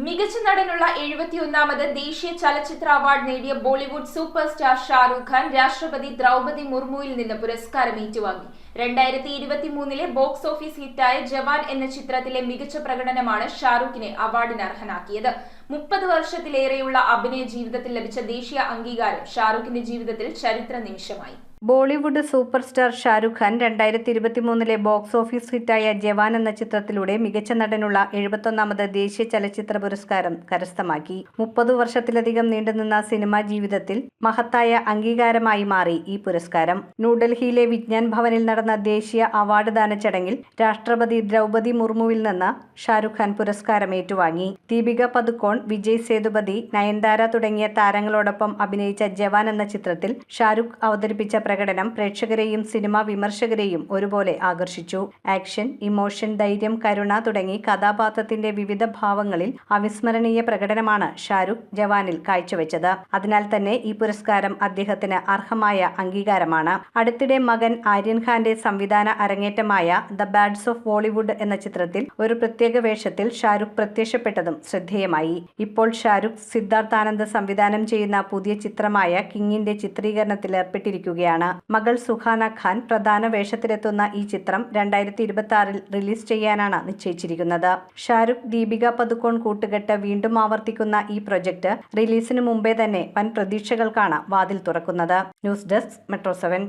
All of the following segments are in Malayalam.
മികച്ച നടനുള്ള 71ാമത് ദേശീയ ചലച്ചിത്ര അവാർഡ് നേടിയ ബോളിവുഡ് സൂപ്പർ സ്റ്റാർ ഷാരൂഖ് ഖാൻ രാഷ്ട്രപതി ദ്രൗപദി മുർമുവിൽ നിന്ന് പുരസ്കാരം ഏറ്റുവാങ്ങി. 2023 ബോക്സ് ഓഫീസ് ഹിറ്റായ ജവാൻ എന്ന ചിത്രത്തിലെ മികച്ച പ്രകടനമാണ് ഷാരൂഖിനെ അവാർഡിന് അർഹനാക്കിയത്. 30 വർഷത്തിലേറെയുള്ള അഭിനയ ജീവിതത്തിൽ ലഭിച്ച ദേശീയ അംഗീകാരം ഷാരൂഖിന്റെ ജീവിതത്തിൽ ചരിത്ര നിമിഷമായി. Bollywood super star Shahrukh Khan 2023 box office ഹിറ്റായ ജവാൻ എന്ന ചിത്രത്തിലൂടെ മികച്ച നടനുള്ള 71ാമത് ദേശീയ ചലച്ചിത്ര പുരസ്കാരം കരസ്ഥമാക്കി. 30 വർഷത്തിലധികം നീണ്ടുനിന്ന സിനിമാ ജീവിതത്തിൽ മഹത്തായ അംഗീകാരമായി മാറി ഈ പുരസ്കാരം. ന്യൂഡൽഹിയിലെ വിജ്ഞാൻ ഭവനിൽ നടന്ന ദേശീയ അവാർഡ് ദാന ചടങ്ങിൽ രാഷ്ട്രപതി ദ്രൗപദി മുർമുവിൽ നിന്ന് ഷാരൂഖ് ഖാൻ പുരസ്കാരം ഏറ്റുവാങ്ങി. ദീപിക പദുക്കോൺ, വിജയ് സേതുപതി, നയൻതാര തുടങ്ങിയ താരങ്ങളോടൊപ്പം അഭിനയിച്ച ജവാൻ എന്ന ചിത്രത്തിൽ ഷാരൂഖ് അവതരിപ്പിച്ച പ്രകടനം പ്രേക്ഷകരെയും സിനിമാ വിമർശകരെയും ഒരുപോലെ ആകർഷിച്ചു. ആക്ഷൻ, ഇമോഷൻ, ധൈര്യം, കരുണ തുടങ്ങി കഥാപാത്രത്തിന്റെ വിവിധ ഭാവങ്ങളിൽ അവിസ്മരണീയ പ്രകടനമാണ് ഷാരൂഖ് ജവാനിൽ കാഴ്ചവെച്ചത്. അതിനാൽ തന്നെ ഈ പുരസ്കാരം അദ്ദേഹത്തിന് അർഹമായ അംഗീകാരമാണ്. അടുത്തിടെ മകൻ ആര്യൻ ഖാന്റെ സംവിധാന അരങ്ങേറ്റമായ ദ ബാഡ്സ് ഓഫ് ബോളിവുഡ് എന്ന ചിത്രത്തിൽ ഒരു പ്രത്യേക വേഷത്തിൽ ഷാരൂഖ് പ്രത്യക്ഷപ്പെട്ടതും ശ്രദ്ധേയമായി. ഇപ്പോൾ ഷാരൂഖ് സിദ്ധാർത്ഥ് ആനന്ദ് സംവിധാനം ചെയ്യുന്ന പുതിയ ചിത്രമായ കിങ്ങിന്റെ ചിത്രീകരണത്തിൽ ഏർപ്പെട്ടിരിക്കുകയാണ്. മകൾ സുഹാന ഖാൻ പ്രധാന വേഷത്തിലെത്തുന്ന ഈ ചിത്രം 2026 റിലീസ് ചെയ്യാനാണ് നിശ്ചയിച്ചിരിക്കുന്നത്. ഷാരൂഖ്, ദീപിക പദുക്കോൺ കൂട്ടുകെട്ട് വീണ്ടും ആവർത്തിക്കുന്ന ഈ പ്രൊജക്ട് റിലീസിന് മുമ്പേ തന്നെ വൻ പ്രതീക്ഷകൾക്കാണ് വാതിൽ തുറക്കുന്നത്. News desk metro 7.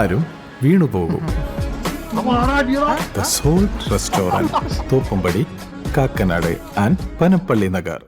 ആരും വീണുപോകും. Restaurant Thoppumpady, Kakkanad and Panampilly Nagar.